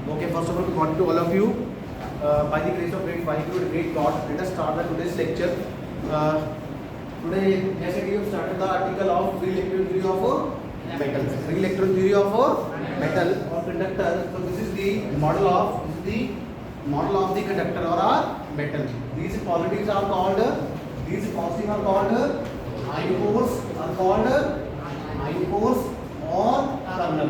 Okay, first of all, good morning to all of you. By the grace of great Vaheguru, great God, let us start the today's lecture. Today, जैसे कि we started the article of free electron theory of metal. Free electron theory of metal or conductor. So this is the model of the conductor or a metal. These positives are called ion cores or kernel.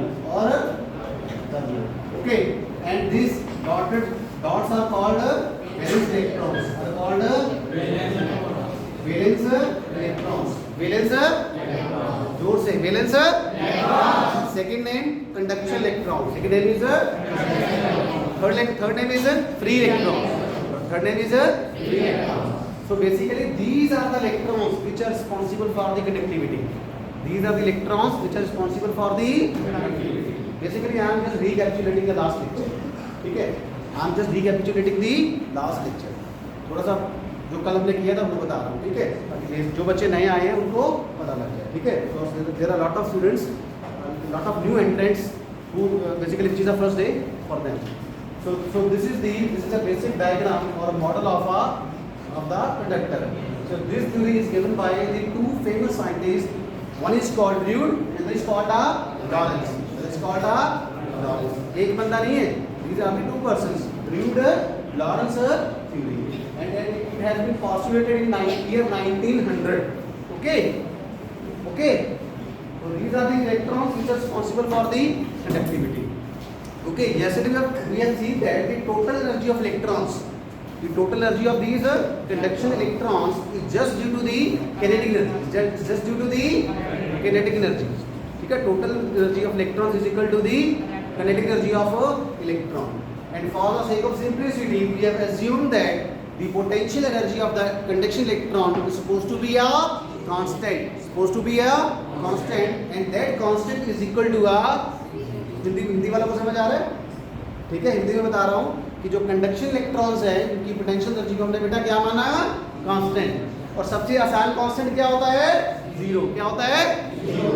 Okay, and these dots are called valence electrons. Are called valence electrons. जोर से valence electrons. Second name conduction electron. Second name is third name is free electron. Third name is free electron. So basically these are the electrons which are responsible for the conductivity. These are the electrons which are responsible for the conductivity. Basically I am just recapitulating the last lecture. ठीक है, I am just recapitulating the last lecture. थोड़ा सा जो कल हमने किया था वो बता रहा हूँ, ठीक है, ताकि जो बच्चे नए आए हैं उनको पता लग जाए, ठीक है. So there are lot of students, lot of new entrants who basically which is the first day for them. So this is a basic diagram or a model of the conductor. So this theory is given by the two famous scientists. One is called Drude and the other is called Lorentz. एक बंदा नहीं है. These are the two persons. Drude, Lorentz theory, and it has been postulated in year 1900. Okay. So these are the electrons which are responsible for the conductivity. Okay. Yesterday we have seen that the total energy of electrons, the total energy of these conduction electrons is just due to the kinetic energy. Just due to the kinetic energy. ठीक है, total energy of electrons is equal to the kinetic energy of electron. And for the sake of simplicity, we have assumed that the potential energy of the conduction electron is supposed to be a constant. And that constant is equal to a Hindi वाला को समझ आ रहा है? ठीक है, हिंदी में बता रहा हूँ कि जो कंडक्शन इलेक्ट्रॉन्स है उनकी पोटेंशियल एनर्जी को हमने बेटा क्या माना? कांस्टेंट. और सबसे आसान कांस्टेंट क्या होता है? जीरो. क्या होता है? जीरो.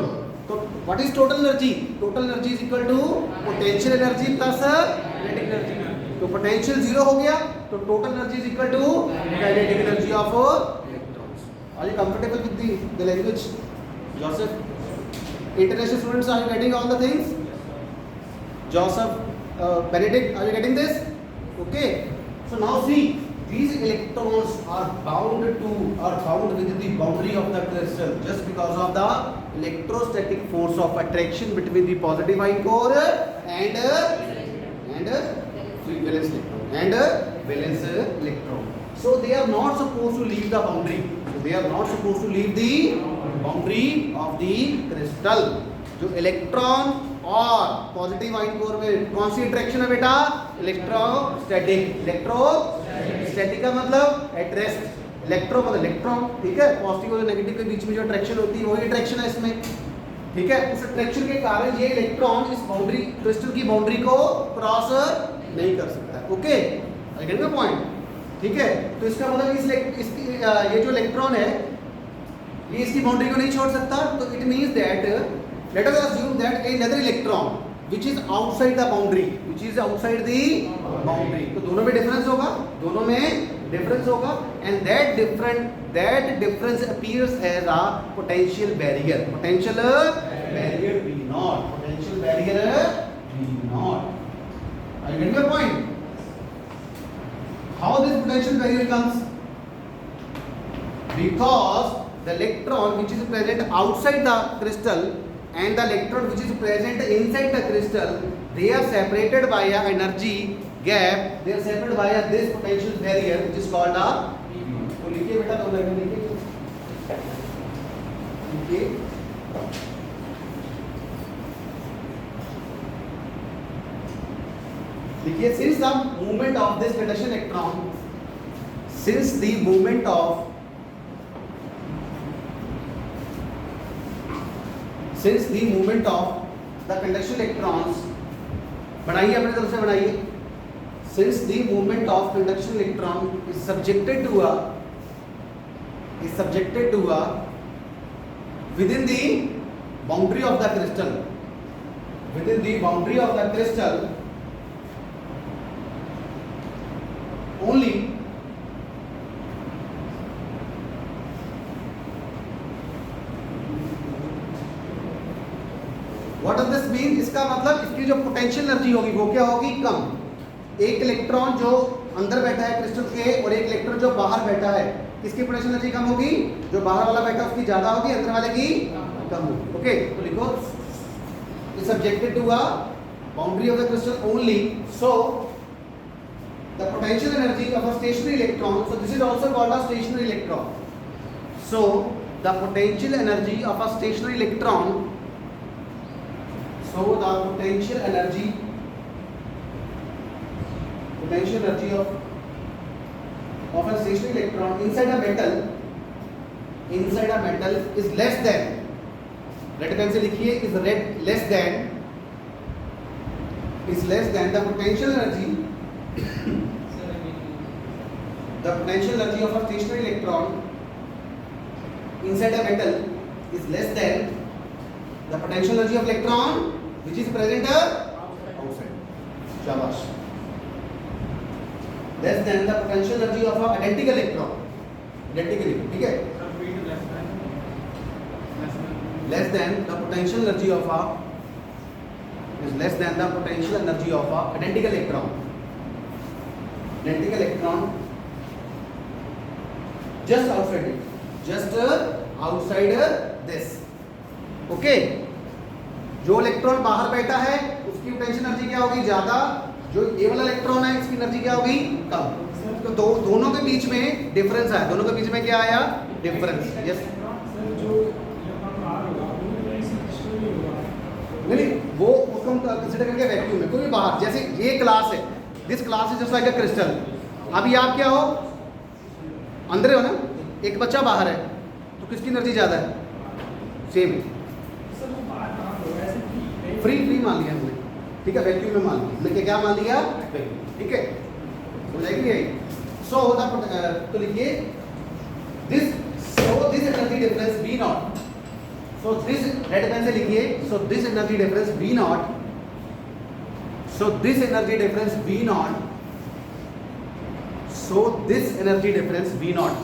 तो what is total energy? Total energy is equal to potential energy plus kinetic energy. तो पोटेंशियल जीरो हो गया तो total energy is equal to kinetic energy of electrons. Are you comfortable with the language? Joseph, international students, are you getting all the things? Joseph, Benedict, are you getting this? Okay. So now see, these electrons are bound within the boundary of the crystal just because of the electrostatic force of attraction between the positive ion core and valence electron. So they are not supposed to leave the boundary. Of the crystal. जो electron और positive iron core में कौन सी interaction है बेटा? Electrostatic का मतलब at rest. Electro मतलब electron, ठीक है. पॉजिटिव और नेगेटिव के बीच में जो अट्रैक्शन होती है वही अट्रैक्शन है इसमें, ठीक है. उस अट्रैक्शन के कारण ये इलेक्ट्रॉन इस बाउंड्री क्रिस्टल की बाउंड्री को क्रॉस नहीं कर सकता. Okay, I get the point, ठीक है. तो इसका मतलब ये जो इलेक्ट्रॉन है ये इसकी बाउंड्री को नहीं छोड़ सकता. तो it means that let us assume that another electron which is outside the boundary, तो दोनों में डिफरेंस होगा, and that difference appears as a potential barrier V naught. Are you getting the point? How this potential barrier comes? Because the electron which is present outside the crystal and the electron which is present inside the crystal, they are separated by a energy gap. They are separated by this potential barrier which is called a. तो लिखिए बेटा, दो line में लिखिए. Since the movement of this conduction electron, since the movement of the conduction electrons, बनाइए अपने तरफ से बनाइए. Since the movement of conduction electron is subjected to a within the boundary of the crystal, only what does this mean, इसका मतलब इसकी जो potential energy होगी वो क्या होगी, कम। एक इलेक्ट्रॉन जो अंदर बैठा है क्रिस्टल के और एक इलेक्ट्रॉन जो बाहर बैठा है, किसकी पोटेंशियल एनर्जी कम होगी, जो बाहर वाला बैठा है उसकी ज्यादा होगी, अंदर वाले की कम होगी। ओके, तो लिखो is subjected to a boundary of the crystal only, so the potential energy of a stationary electron, so this is also called a stationary electron, so the potential energy of a stationary electron, so the potential energy of a stationary electron inside a metal is less than, red pen से लिखिए, is less than the potential energy of a stationary electron inside a metal is less than the potential energy of electron which is present outside. शाबाश। less than the potential energy of a identical electron, identically, ठीक है, less than the potential energy of a is less than the potential energy of a identical electron just outside this. Okay, जो electron बाहर बैठा है उसकी potential energy क्या होगी, ज्यादा, जो ये वाला इलेक्ट्रॉन है इसकी एनर्जी क्या होगी, कम। तो दोनों के बीच में डिफरेंस आया, दोनों के बीच में क्या आया, डिफरेंस। यस, नहीं वो उसको हम कंसीडर करके वैक्यूम में, कोई भी बाहर, जैसे ये क्लास है, this class is just like a crystal, अभी आप क्या हो, अंदर हो ना, एक बच्चा बाहर है, तो किसकी एनर्जी ज्यादा है, सेम, फ्री मान लिया हमने, ठीक है, वैक्यूम में मान लिया हमने, क्या मान लिया, ठीक है, हो जाएगी यही। सो तो लिखिए this, so this energy difference V naught, so this red pen से लिखिए, so this energy difference V naught, so this energy difference V naught, so this energy difference V naught,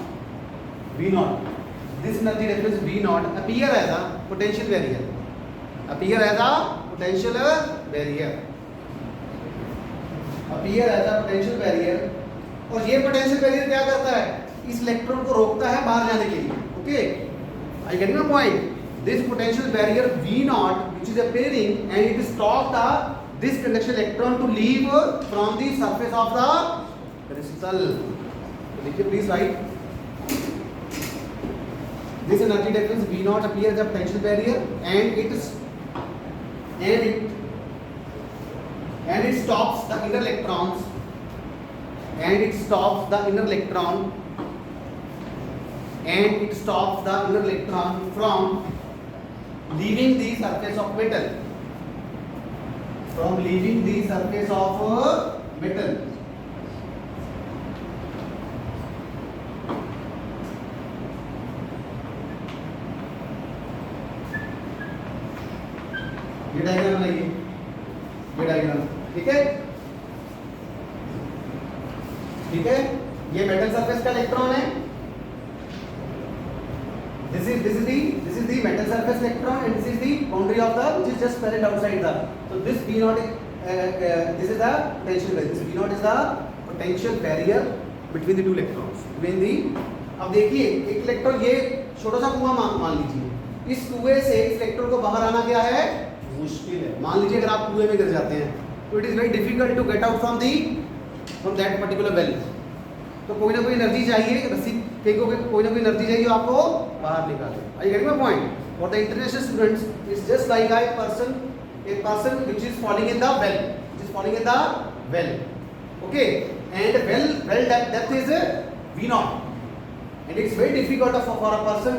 this energy difference V naught appear as a potential barrier, appear as a potential barrier, और ये potential barrier क्या करता है, इस electron को रोकता है बाहर जाने के लिए। Okay, are you getting my point? This potential barrier V naught which is appearing and it stops this conduction electron to leave from the surface of the crystal. देखिए please right, this energy difference V naught appears as a potential barrier and it stops the inner electrons, from leaving the surface of metal, ये diagram बनाइए, ये diagram, ठीक है, ठीक है, ये metal surface का इलेक्ट्रॉन है, this is the metal surface electron and this is the boundary of the which is just present outside the, so this V naught this is the potential barrier, this V naught is the potential barrier between the two electrons, between the, अब देखिए एक electron, ये छोटा सा कुआं मान लीजिए, इस कुएं से इस इलेक्ट्रॉन को बाहर आना क्या है, मुश्किल है। मान लीजिए अगर आप कुएं में गिर जाते हैं तो it is very difficult to get out from that particular well, तो कोई ना कोई एनर्जी चाहिए, रस्सी फेंकोगे कोई ना कोई एनर्जी चाहिए जो आपको बाहर निकाले। I getting my point? For the international students is just like a person which is falling in the well, okay, and well depth is V naught, and it's very difficult for a person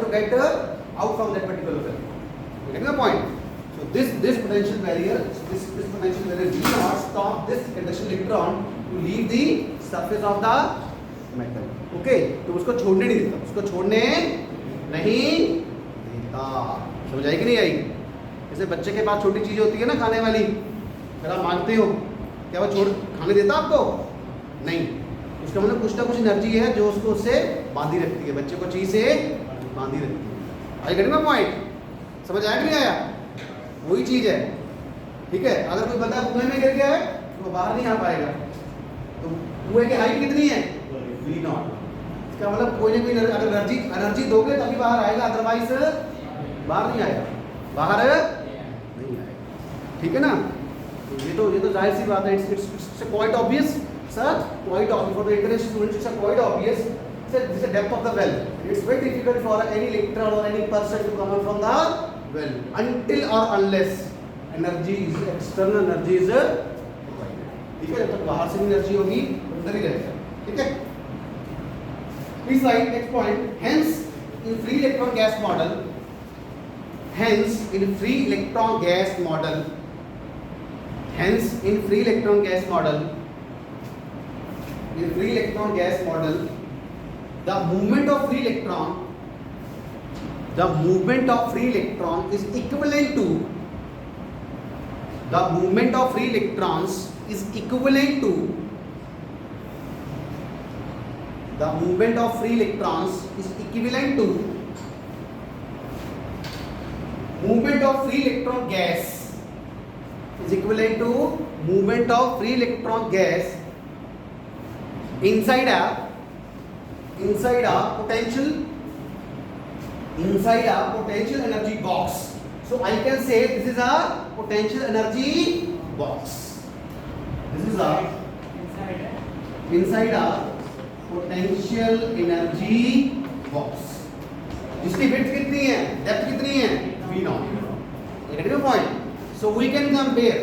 to get out from that particular well. You getting the point? So this potential barrier, this potential barrier V naught stop this conduction electron to leave the surface of the metal. Okay, तो उसको छोड़ने नहीं देता, समझ आई कि नहीं आई? जैसे बच्चे के पास छोटी चीजें होती है ना खाने वाली, अगर आप मांगते हो क्या वो छोड़ खाने देता आपको? नहीं, उसका मतलब कुछ ना कुछ एनर्जी है जो उसको उससे बांधी रखती है, बच्चे को चीज से बांधी रखती है। I get my point? समझ आया कि नहीं आया? वही चीज है, ठीक है। अगर कोई बंदा कुएं में गिर गया है तो वो बाहर नहीं आ पाएगा, तो कुएं की हाइट कितनी है? V not. इसका मतलब कोई ना कोई अगर एनर्जी दोगे तभी बाहर आएगा, अदरवाइज बाहर नहीं आएगा, बाहर नहीं आएगा, ठीक है ना। तो ये तो जाहिर सी बात है, it's quite obvious sir, quite obvious for the interest students, it's quite obvious this is depth of the well, it's very difficult for any lecturer or any person to come out from the well until or unless energy is external energy is, ठीक है। जब तक बाहर से energy होगी अंदर ही रहेगा, ठीक है। Please right next point, hence in free electron gas model, hence in free electron gas model, hence in free electron gas model, in free electron gas model the movement of free electron is equivalent to the movement of free electrons is equivalent to the movement of free electrons is equivalent to movement of free electron gas is equivalent to movement of free electron gas inside a potential energy box. So I can say this is a potential energy box. This is a inside a potential energy box. जिसकी width कितनी है, depth कितनी है, V naught. You get the point? So we can compare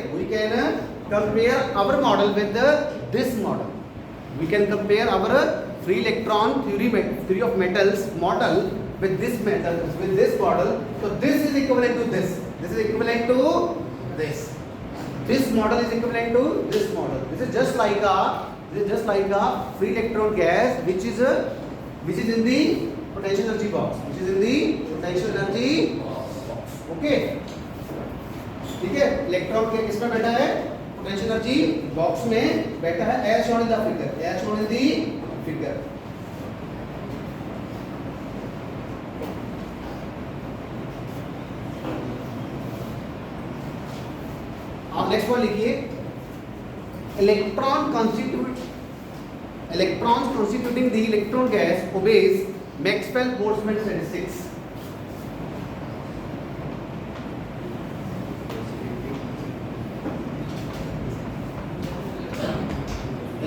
our model with this model. We can compare our free electron theory of metals model with this model. So this is equivalent to this. This is equivalent to this. This model is equivalent to this model. This is just like a free electron gas which is in the potential energy box. Which is in the potential energy box. Okay. ठीक है, electron के किसमें बैठा है? Potential energy box में बैठा है, as shown in the figure, as shown in the figure. आप नेक्स्ट पॉइंट लिखिए, electrons constituting the electron gas obeys Maxwell-Boltzmann statistics.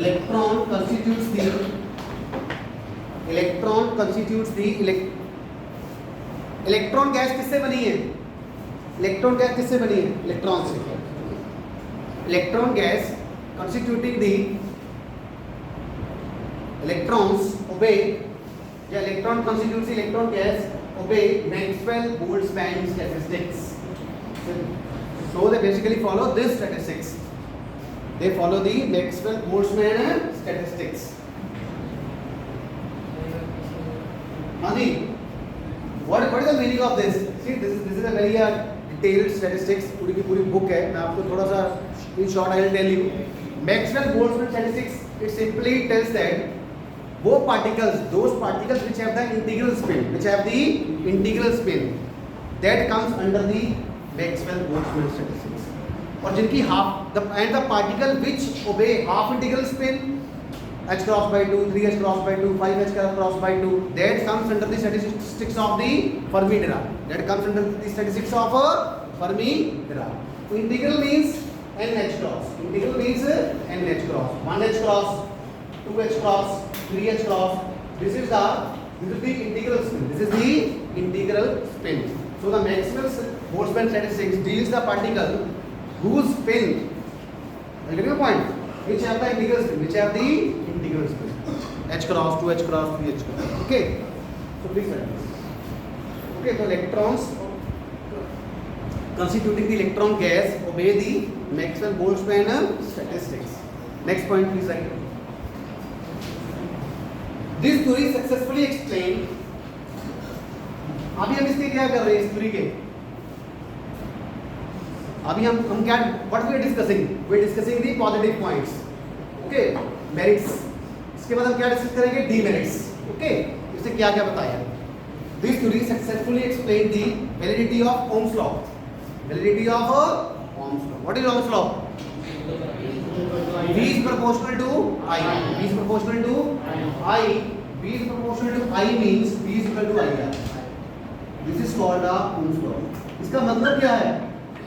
Electron constitutes the electron gas किससे बनी है? इलेक्ट्रॉन गैस किससे बनी है? इलेक्ट्रॉन से। Electron gas constituting the electrons obey, या electron constitutes the electron gas obey Maxwell-Boltzmann statistics. So they basically follow this statistics. They follow the Maxwell-Boltzmann statistics. Adi, what is the meaning of this? See, this is a very detailed statistics. पूरी की पूरी book है. मैं आपको थोड़ा सा in short I will tell you. Maxwell-Boltzmann statistics, it simply tells that those particles which have the integral spin, that comes under the Maxwell-Boltzmann statistics. और जिनकी the particle which obey half integral spin, h cross by 2, 3h cross by 2, 5h cross by 2, that comes under the statistics of the Fermi-Dirac. That comes under the statistics of Fermi-Dirac. So integral means NH cross. Integral means NH cross. 1h cross, 2h cross, 3h cross. This is the integral spin. This is the integral spin. So the Maxwell-Boltzmann statistics deals the particle whose spin, I get your point, which have the integral spin, h cross, 2h cross, 3h cross. Okay, so please write this. Okay, so electrons constituting the electron gas obey the Maxwell-Boltzmann statistics. Next point, please write. This theory successfully explained. अभी हम इसके क्या कर रहे हैं इस theory के? अभी हम क्या, what we are discussing? We are discussing the positive points. Okay, merits, इसके बाद हम क्या डिस्कस करेंगे, डीमेरिट्स। ओके, इससे क्या क्या बताया। This theory successfully explain the validity of Ohm's law. Validity of Ohm's law, what is Ohm's law? V is proportional to I. V is proportional to I. V is proportional to I means V is equal to IR. This is called a Ohm's law. इसका मतलब क्या है?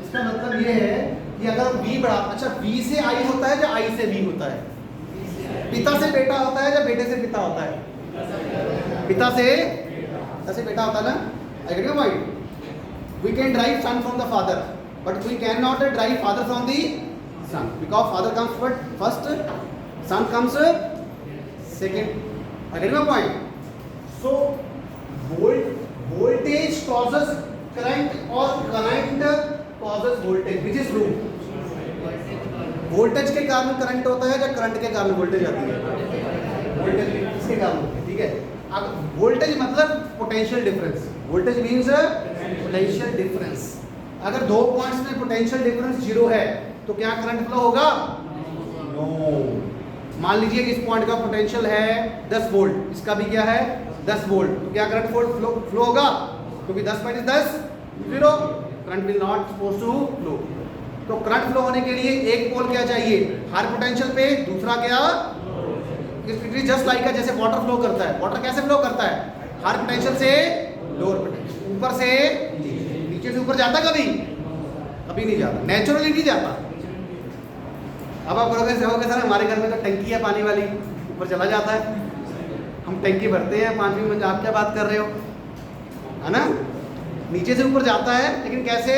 इसका मतलब ये है कि अगर V बड़ा, अच्छा V से I होता है या I से V होता है? पिता से बेटा होता है या बेटे से पिता होता है? पिता से बेटा होता है ना? I get your point? We can derive son from the father, but we cannot derive father from the son, because father comes first, son comes second. I get my point? So voltage causes current or current causes voltage, which is true? Voltage के कारण current होता है या current के कारण voltage आती है? Voltage इसके कारण होती है, ठीक है। अब वोल्टेज मतलब potential difference, voltage means potential difference. अगर दो पॉइंट्स में पोटेंशियल डिफरेंस जीरो है तो क्या करंट फ्लो होगा? नो। मान लीजिए कि इस पॉइंट का पोटेंशियल है 10 वोल्ट, इसका भी क्या है 10 वोल्ट, तो क्या करंट फ्लो होगा? क्योंकि 10 minus 10 zero, current will not suppose to flow. तो करंट फ्लो होने के लिए एक पोल क्या चाहिए? हाई पोटेंशियल पे, दूसरा क्या? इट इज जस्ट लाइक जैसे वाटर फ्लो करता है। वाटर कैसे फ्लो करता है? हाई पोटेंशियल से लोअर पोटेंशियल, ऊपर से नीचे से ऊपर जाता कभी नहीं जाता, नेचुरली नहीं जाता। अब आप बोलोगे सर हमारे घर में तो टंकी है पानी वाली, ऊपर चला जाता है, हम टंकी भरते हैं 5वीं मंजिल, आप क्या बात कर रहे हो, है ना? नीचे से ऊपर जाता है, लेकिन कैसे?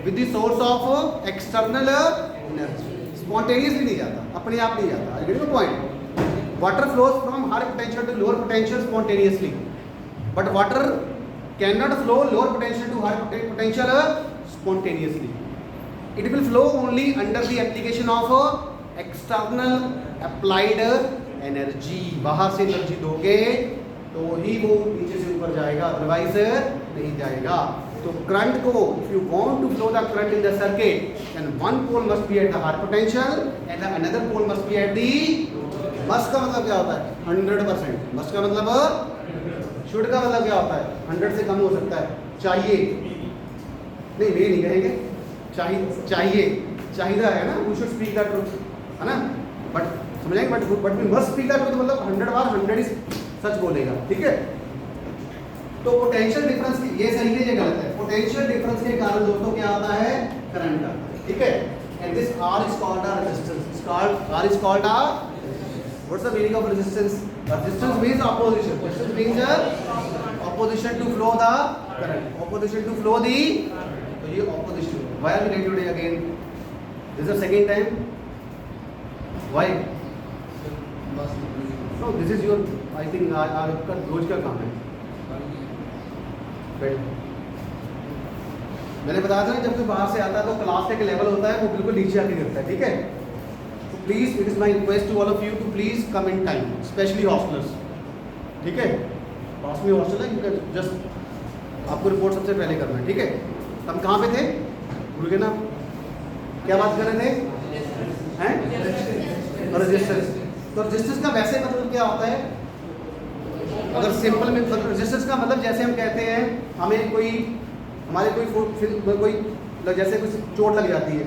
With the source of external energy, spontaneously नहीं जाता, अपने आप नहीं जाता। I get your point? Water flows from higher potential to lower potential spontaneously, but water can not flow lower potential to higher potential spontaneously. It will flow only under the application of external applied energy. बाहर से energy दोगे तो ही वो नीचे से ऊपर जाएगा, otherwise नहीं जाएगा। तो करंट को, if you want to flow the current in the circuit, then one pole must be at the higher potential and the another pole must be at the, must का मतलब क्या होता है? 100%। must का मतलब, should का मतलब क्या होता है? 100 से कम हो सकता है, चाहिए नहीं, वे नहीं कहेंगे, चाहिए है ना, we should speak the truth, है ना? बट समझेंगे, but we must speak the truth, मतलब 100 बार 100 ही सच बोलेगा, ठीक है? तो पोटेंशियल डिफरेंस, ये सही है ये गलत है? पोटेंशियल डिफरेंस के कारण दोस्तों क्या आता है? करंट आता है, ठीक है? And this R is called a resistance. R is called a, what's the meaning of resistance? Resistance means opposition. Resistance means opposition to flow the current, opposition to flow the, तो ये opposition. Why are we getting today again? This is the second time. Why? No, this is your, I think आपका रोज का काम है। मैंने बताया था ना, जब कोई बाहर से आता है तो क्लास का एक लेवल होता है, वो बिल्कुल नीचे आके गिरता है, ठीक है? तो please, it is my request to all of you to please come in time, specially hostellers, ठीक है? पास में हॉस्टल है, यू कैन जस्ट, आपको रिपोर्ट सबसे पहले करना है, ठीक है? हम कहाँ पे थे? भूल गए ना? क्या बात कर रहे थे? हैं? रेजिस्टेंस। तो रेजिस्टेंस का वैसे मतलब क्या होता है? अगर सिंपल में रेजिस्टेंस का मतलब, जैसे हम कहते हैं हमें कोई, हमारे कोई जैसे कुछ चोट लग जाती है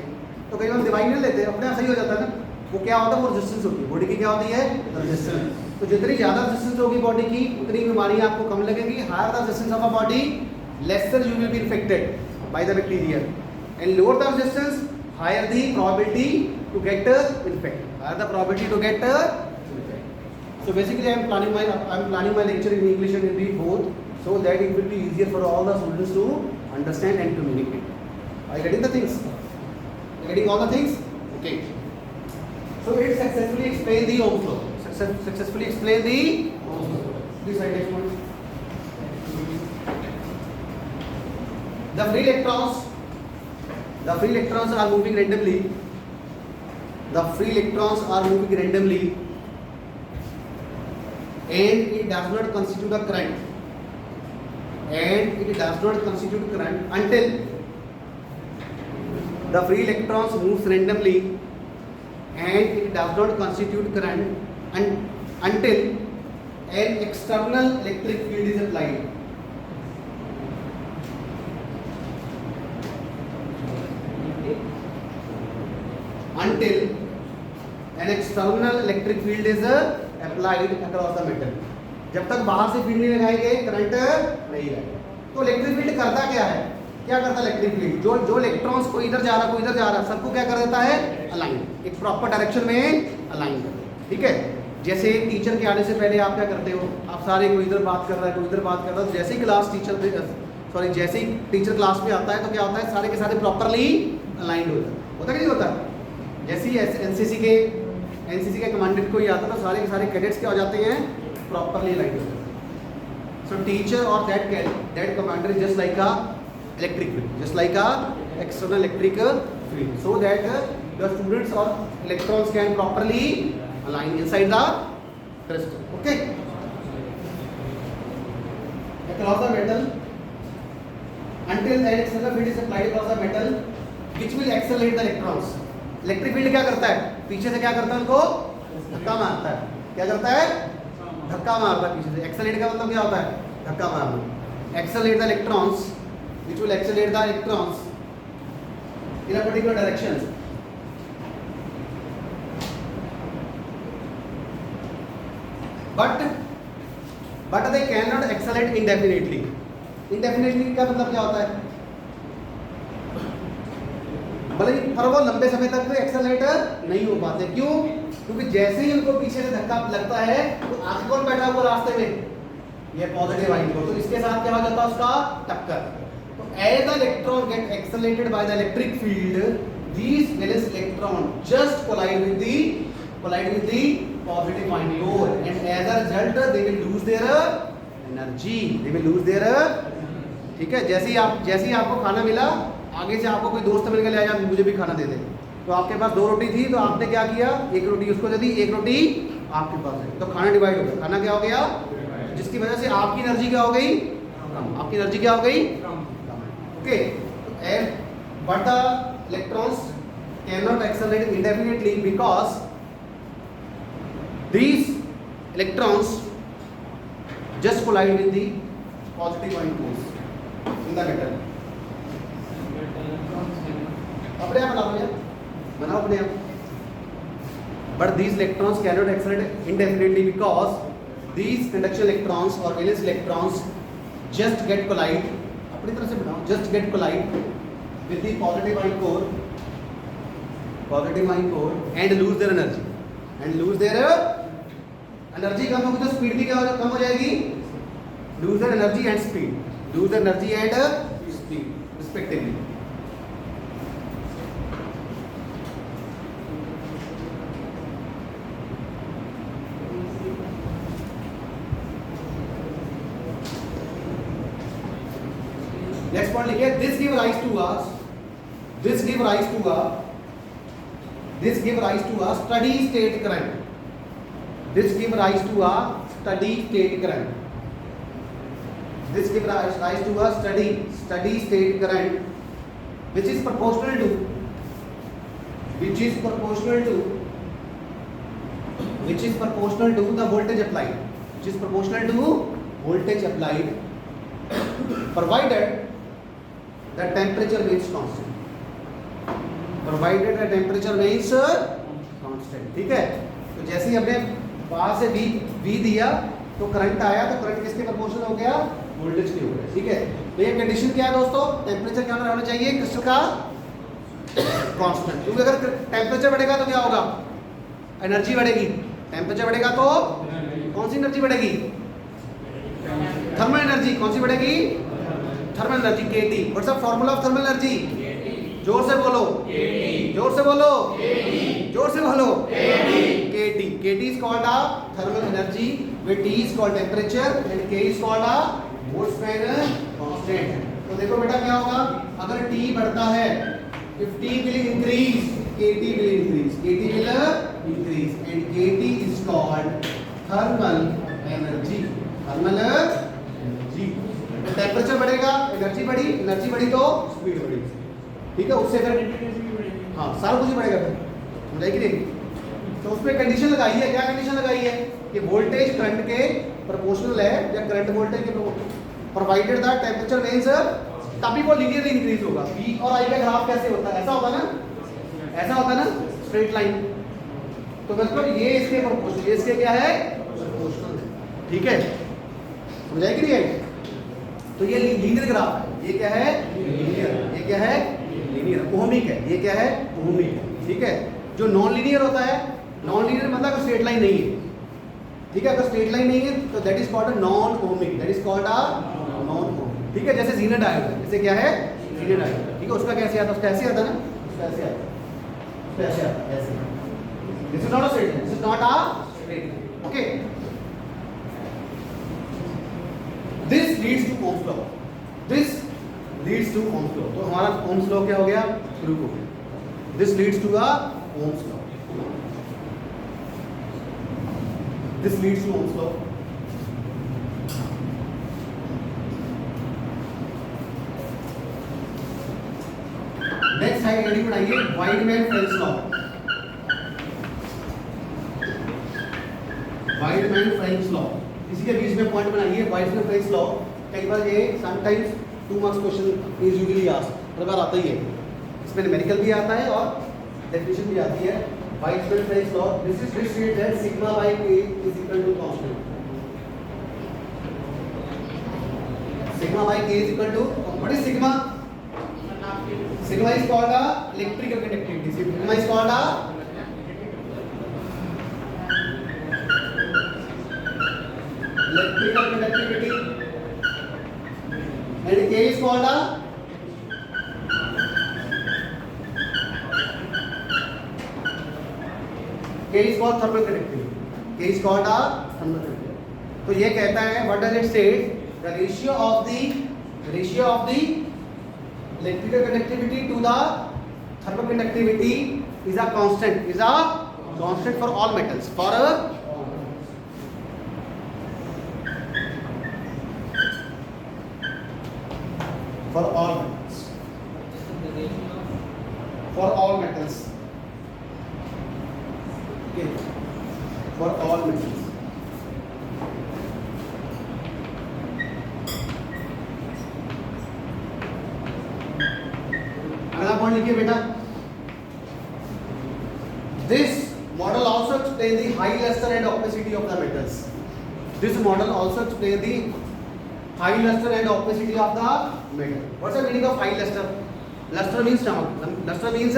तो कई बार दवाई नहीं लेते, अपने आप सही हो जाता है ना? वो क्या होता है? वो रेजिस्टेंस होती है, बॉडी की क्या होती है? रेजिस्टेंस। तो जितनी ज़्यादा रेजिस्टेंस होगी बॉडी की, उतनी बीमारियाँ आपको कम लगेगी। Higher the resistance of a body, lesser you will be infected by the bacteria, and lower the resistance, higher the probability to get infected, higher the probability to get infected. So basically I am planning my lecture in English and Hindi both, so that it will be easier for all the students to understand and communicate. Are you getting the things? Are you getting all the things? Okay. So it successfully explained the Ohm's law. Successfully explained the Ohm's law. This side next one. The free electrons are moving randomly. The free electrons are moving randomly, and it does not constitute a current. And it does not constitute current until the free electrons moves randomly and it does not constitute current until an external electric field is applied. Until an external electric field is applied across the metal. जब तक बाहर से field नहीं लगाई गई current नहीं है। तो इलेक्ट्रिक फील्ड करता क्या है? क्या करता है इलेक्ट्रिक फील्ड? जो इलेक्ट्रॉन्स को इधर जा रहा कोई इधर जा रहा सबको क्या कर देता है? अलाइन, एक प्रॉपर डायरेक्शन में अलाइन कर देता है। ठीक है, जैसे टीचर के आने से पहले आप क्या करते हो? आप सारे कोई इधर बात कर रहा है कोई इधर बात कर रहा है, तो जैसे ही जैसे ही टीचर क्लास में आता है तो क्या होता है? सारे के सारे प्रॉपरली अलाइंड होता है कि नहीं होता? जैसे ही एनसीसी के कमांडेंट को ही आता है तो सारे के सारे कैडेट्स क्या हो जाते हैं? प्रॉपरली अलाइंड होते हैं। सो टीचर और that commander is just like a electric field, just like a external electric field, so that the students or electrons can properly align inside the crystal. Okay, across the metal until an external field is applied across the metal which will accelerate the electrons. electric field क्या करता है? पीछे से क्या करता है? उनको धक्का मारता है। क्या करता है? धक्का मारता है पीछे से। एक्सेलरेट का मतलब क्या होता है? धक्का मारना। Accelerate the electrons which will accelerate the electrons in a particular direction. But they cannot accelerate indefinitely. Indefinitely का मतलब क्या होता है? भले हर वो लंबे समय तक तो एक्सेलरेट नहीं हो पाते। क्यों? क्योंकि जैसे ही उनको पीछे से धक्का लगता है तो आगे कौन बैठा हुआ रास्ते में? ये पॉजिटिव आयन को, तो इसके साथ क्या हो जाता है? उसका टक्कर। As the electron get accelerated by the electric field, these valence electron just collide with the positive ion core, and as a result they will lose their energy. They will lose their ठीक है। जैसे ही आपको खाना मिला, आगे से आपको कोई दोस्त मिल गया यार मुझे भी खाना दे दे, तो आपके पास 2 रोटी थी तो आपने क्या किया? 1 रोटी उसको दे दी, 1 रोटी आपके पास है, तो खाना डिवाइड हो गया। खाना क्या हो गया? जिसकी वजह से आपकी एनर्जी क्या हो गई? कम। आपकी एनर्जी क्या हो गई? Okay, but the electrons cannot accelerate indefinitely because these electrons just collide with the positive ion force in the metal. अपने आप बनाओ अपने आप। But these electrons cannot accelerate indefinitely because these conduction electrons or valence electrons just get collide, अपनी तरह से बनाओ, just get collide with the positive ion core and lose their energy. कम होगी तो स्पीड भी कम हो जाएगी। lose their energy and speed respectively. Next point लिखिए, this give rise to a steady state current. This give rise to a steady state current. This give rise to a steady state current, which is proportional to the voltage applied. Provided the temperature remains constant. ठीक है, तो जैसे ही हमने बाहर से V दिया तो current आया, तो करंट किसके प्रोपोर्शनल हो गया? वोल्टेज के हो गया। ठीक है, तो ये कंडीशन क्या है दोस्तों? टेम्परेचर क्या होना चाहिए क्रिस्टल का? कांस्टेंट। क्योंकि अगर टेम्परेचर बढ़ेगा तो क्या होगा? एनर्जी बढ़ेगी। टेम्परेचर बढ़ेगा तो कौन सी एनर्जी बढ़ेगी? Thermal energy. कौन सी बढ़ेगी? Thermal energy, KT। What's the formula of thermal energy? जोर से बोलो, KT is called a thermal energy, where T is called temperature and K is called a Boltzmann constant. तो देखो बेटा क्या होगा, अगर T बढ़ता है, if T will increase, KT will increase and KT is called thermal energy. तो temperature बढ़ेगा, एनर्जी बढ़ी तो स्पीड बढ़ी। ठीक है, उससे फिर हाँ सारा कुछ ही बढ़ेगा। फिर समझाई कि नहीं? तो उसमें कंडीशन लगाई है, क्या कंडीशन लगाई है कि वोल्टेज करंट के प्रोपोर्शनल है या करंट वोल्टेज के प्रोवाइडेड द टेम्परेचर मींस तभी वो लीनियरली इंक्रीज होगा। V और I का ग्राफ कैसे होता है, ऐसा होता है ना, ऐसा होता है ना, स्ट्रेट लाइन। तो मतलब ये इसके प्रोपोर्शनल, ये इसके क्या है, प्रोपोर्शनल है, ठीक है, समझाई कि नहीं आई? तो ये लीनियर ग्राफ है, ये क्या है, लीनियर, ये क्या है, लीनियर, ओहमिक है, ये क्या है, ओहमिक है, ठीक है। जो नॉन लीनियर होता है, नॉन लीनियर मतलब स्ट्रेट लाइन नहीं है, ठीक है, अगर स्ट्रेट लाइन नहीं है तो that is called a non ohmic, that is called a non ohmic, ठीक है। जैसे जीनर डायोड है, जैसे क्या है, जीनर डायोड, ठीक है, उसका कैसे आता है, उसका ऐसे आता है ना, उसका ऐसे आता है, उसका ऐसे आता है, ऐसे। This is not a straight line, this is not a straight line, okay. This leads to Ohm's law, this leads to Ohm's law. तो हमारा ओम्स लॉ क्या हो गया, प्रूव हो गया। This leads to a Ohm's law, this leads to Ohm's law. Next heading बनाइए Wiedemann Franz law, Wiedemann Franz law, इसी के बीच में पॉइंट बनाइए वाइडमैन फ्रेंच लॉ। कई बार ये sometimes 2 marks question is usually asked, हर बार आता ही है, इसमें न्यूमेरिकल भी आता है और डेफिनेशन भी आती है। Wiedemann Franz law, this is state that sigma by k is equal to constant, sigma by k is equal to, what is sigma? Sigma is called a electrical conductivity. Sigma is called a electrical conductivity, and K is called a thermal conductivity. K is called a thermal conductivity. तो ये कहता है, what does it state? The ratio of the electrical conductivity to the thermal conductivity is a constant for all metals, for all metals, for all metals, okay, for all metals. अगला point लिखिए बेटा, this model also explain the high lustre and opacity of the metals, this model also explain the high lustre and opacity of the metal. What's the meaning of high lustre? Lustre means चमक, lustre means,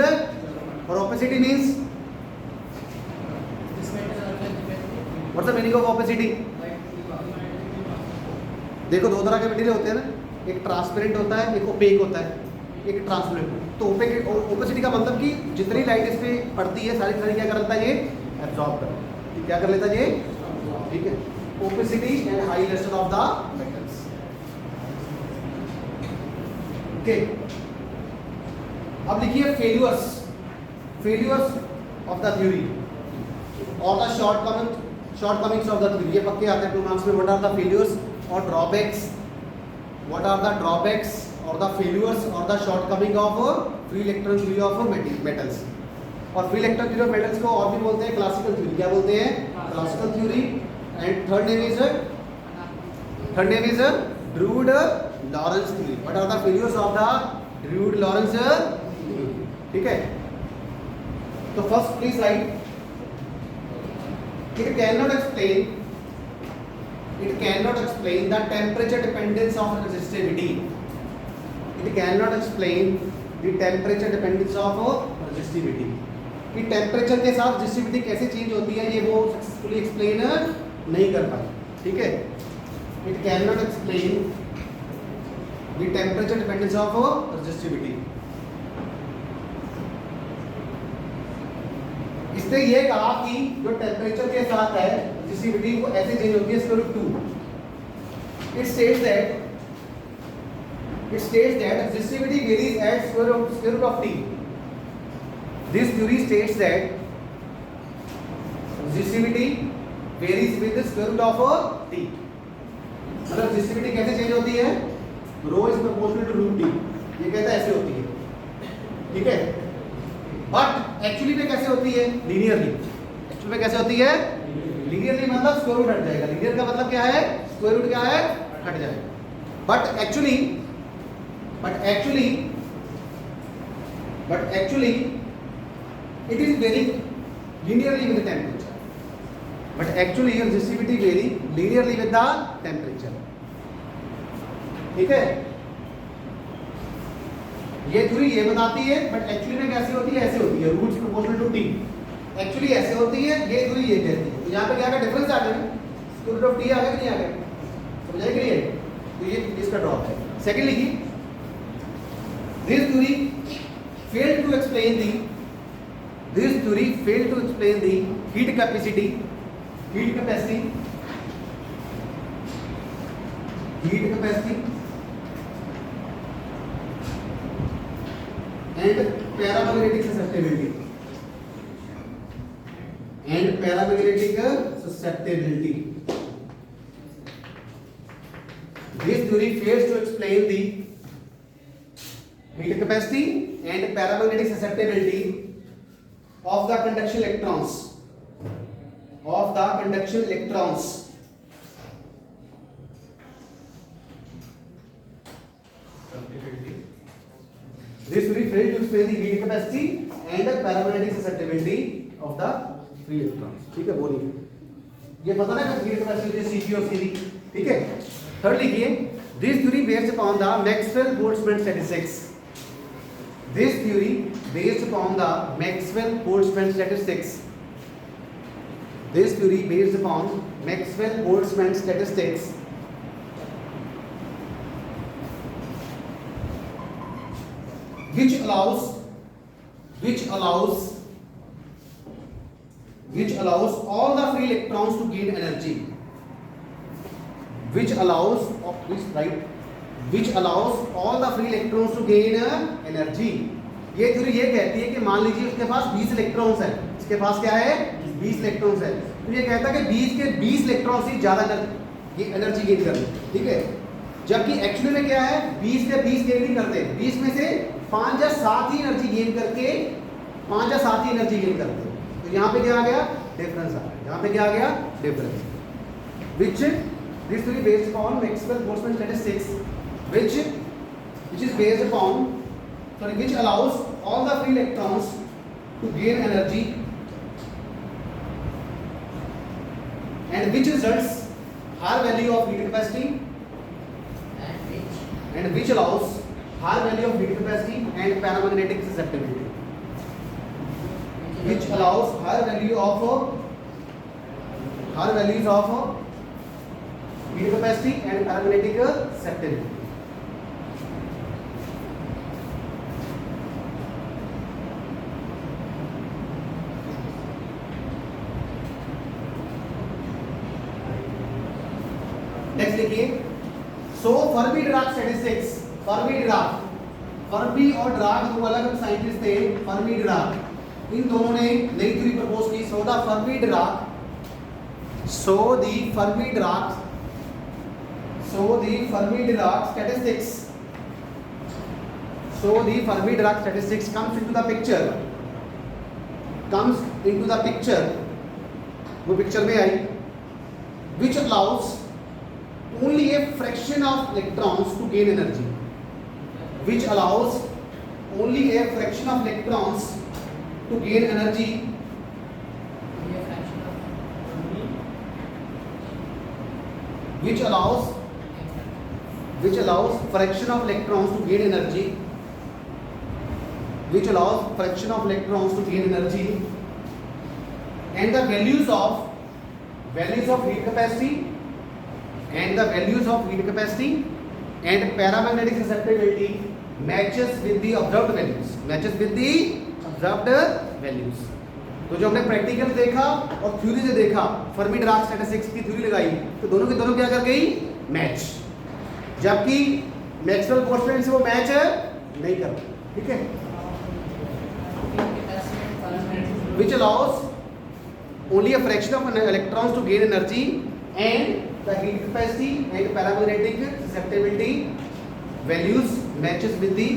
और opacity means, what's the meaning of opacity? देखो दो तरह के material होते हैं ना, एक ट्रांसपेरेंट होता है, एक ओपेक होता है, एक ट्रांसपेरेंट। तो ओपेसिटी का मतलब कि जितनी लाइट इस पे पड़ती है सारी क्या कर लेता है, ये एब्जॉर्ब कर लेता है, क्या कर लेता है ये, ठीक है। Opacity and high lustre of the metals, okay. अब लिखिए फेल्यूर्स ऑफ द थ्योरी और the shortcomings of the theory, ये पक्के आते हैं 2 मार्क्स में। व्हाट आर द फेल्यूर्स और drawbacks, what are the drawbacks और द फेल्यूर्स और the shortcoming of free electron theory of metals. और free electron theory of metals को और भी बोलते हैं क्लासिकल थ्योरी, क्या बोलते हैं, classical theory. And third name is Drude Lorentz theory. What are the failures of the Drude Lorentz theory, ठीक है। तो first please write, it cannot explain the temperature dependence of resistivity. It cannot explain the temperature dependence of resistivity. कि temperature के साथ resistivity कैसे change होती है, ये वो सक्सेसफुली एक्सप्लेन नहीं कर पाए, ठीक है। It can not explain the temperature dependence of resistivity. इसने ये कहा कि जो टेम्परेचर के साथ है रेजिस्टिविटी वो ऐसे चेंज होती है √2। It states that resistivity varies at square root of t. This theory states that resistivity varies with the square root of t. मतलब resistivity कैसे चेंज होती है, rho is proportional to √t, ये कहता है ऐसे होती है, ठीक है। बट एक्चुअली में कैसे होती है, लीनियरली। उसमें कैसे होती है? लीनियरली मतलब स्क्वायर रूट हट जाएगा। लीनियर का मतलब क्या है? स्क्वायर रूट क्या है? हट जाएगा। But actually it is varying linearly with the temperature. But actually your resistivity vary linearly with the temperature. ठीक है? ये थ्योरी ये बताती है, बट एक्चुअली में कैसी होती है? ऐसे होती है, roots proportional to t। Actually ऐसे होती है, ये थ्योरी ये कहती है। तो यहाँ पे क्या का डिफरेंस आ गया? स्क्वायर रूट ऑफ t आ गया कि नहीं आ गया? समझ आएगी ये? तो ये इसका ड्रॉप है। Secondly, this theory failed to explain the heat capacity and paramagnetic susceptibility. This theory fails to explain the heat capacity and paramagnetic susceptibility of the conduction electrons. This theory fails to explain the heat capacity and paramagnetic susceptibility of the free electrons. ठीक है, बोलिए। ये पता ना कि heat capacity Cp और Cv, ठीक है। थर्ड लिखिए, this theory based upon the Maxwell-Boltzmann statistics. This theory based upon the Maxwell-Boltzmann statistics. This theory based upon Maxwell-Boltzmann statistics which allows all the free electrons to gain energy. Which allows all the free electrons to gain energy. ये theory ये कहती है कि मान लीजिए उसके पास 20 electrons है, इसके पास क्या है? 20 इलेक्ट्रॉन्स है, तो ये कहता है कि 20 के 20 इलेक्ट्रॉन से ज़्यादा एनर्जी गेन कर ले, ठीक है। जबकि एक्चुअली में क्या है? 20 के 20 गेन नहीं करते, 20 में से 5 या 7 ही एनर्जी गेन करते। तो यहाँ पे क्या आ गया? डिफरेंस आ गया। यहाँ पे क्या आ गया? Difference. Which this theory based upon Maxwell-Boltzmann statistics, which allows all the free electrons to gain energy, and which results higher value of heat capacity, and which allows higher value of heat capacity and paramagnetic susceptibility, which allows higher values of heat capacity and paramagnetic susceptibility. Next लिखिए, सो Fermi-Dirac statistics. Fermi और Dirac दो अलग scientist थे। Fermi-Dirac, इन दोनों ने नई theory propose की। So the Fermi-Dirac statistics comes into the picture, वो पिक्चर में आई, which allows only a fraction of electrons to gain energy. Which allows only a fraction of electrons to gain energy. Which allows fraction of electrons to gain energy. And the values of heat capacity and paramagnetic susceptibility matches with the observed values. तो जो हमने practical देखा और theory से देखा, Fermi-Dirac statistics की theory लगाई, तो दोनों के दोनों क्या कर गई? मैच। जबकि मैक्सवेल-बोल्ट्जमैन से वो मैच नहीं करता, ठीक है। Which allows only a fraction of electrons to gain energy, and the heat capacity and paramagnetic susceptibility values matches with the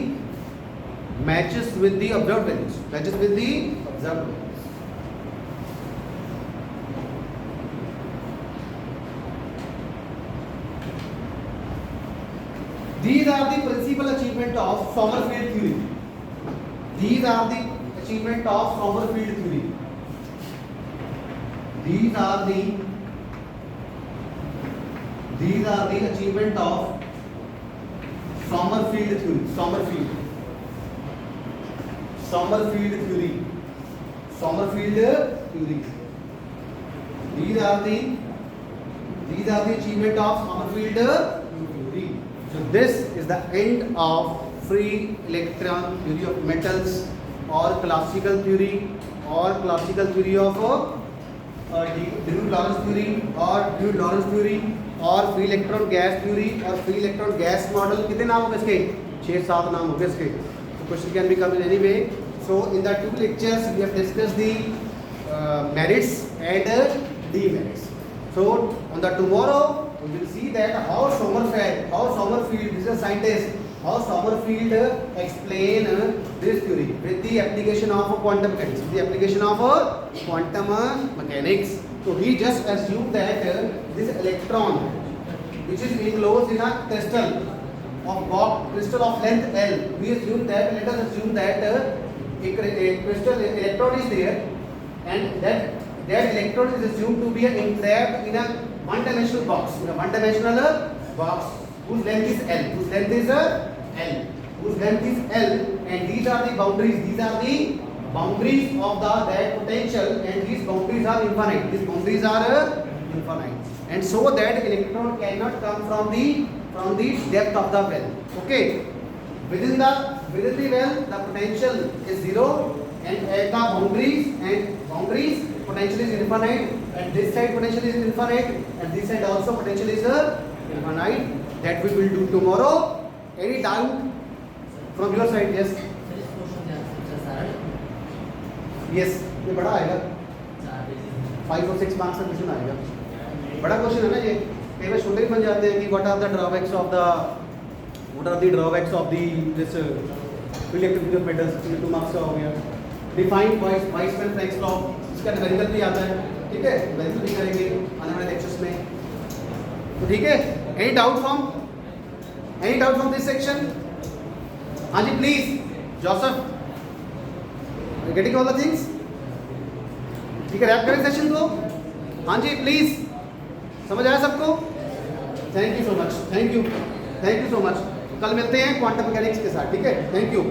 observed values. electrical achievement of Sommerfeld theory. These are the achievement of Sommerfeld theory. These are the achievement of Sommerfeld theory. Sommerfeld theory. These are the achievement of Sommerfeld theory. So this is the end of free electron theory of metals, or classical theory of de Lorentz theory, और free electron gas theory और free electron gas model. कितने नाम हो गए इसके? 6-7 नाम हो गए इसके. तो question can be come in any way. So in the 2 lectures we have discussed the merits and demerits. So on the tomorrow we will see that how Sommerfeld, this is a scientist, how Sommerfeld explain this theory with the application of quantum mechanics. So he just assumed that this electron, which is enclosed in a crystal of length L, let us assume that a crystal electron is there, and that electron is assumed to be entrapped in a one-dimensional box, whose length is L, and these are the boundaries of that potential, and these boundaries are infinite. And so that electron cannot come from the depth of the well. Okay, within the well the potential is 0, and at the boundaries potential is infinite, and this side potential is infinite, and this side also potential is infinite. That we will do tomorrow. Any doubt from your side? Yes, ये बड़ा आएगा, 5 और 6 marks का question आएगा. बड़ा question है ना ये. कई बार छोटे बन जाते हैं कि what are the drawbacks of this electric of metals. 2 marks का हो गया. Define Weismann-Franks law, इसका न्यूमेरिकल भी आता है. ठीक है, न्यूमेरिकल भी करेंगे आने वाले लेक्चर्स में. तो ठीक है, any doubt from this section? हाँ जी, please Joseph. Getting all the things? ठीक है, रैप करें सेशन को. हाँ जी, प्लीज. समझ आया सबको? Thank you so much. कल मिलते हैं क्वांटम मैकेनिक्स के साथ. ठीक है, थैंक यू.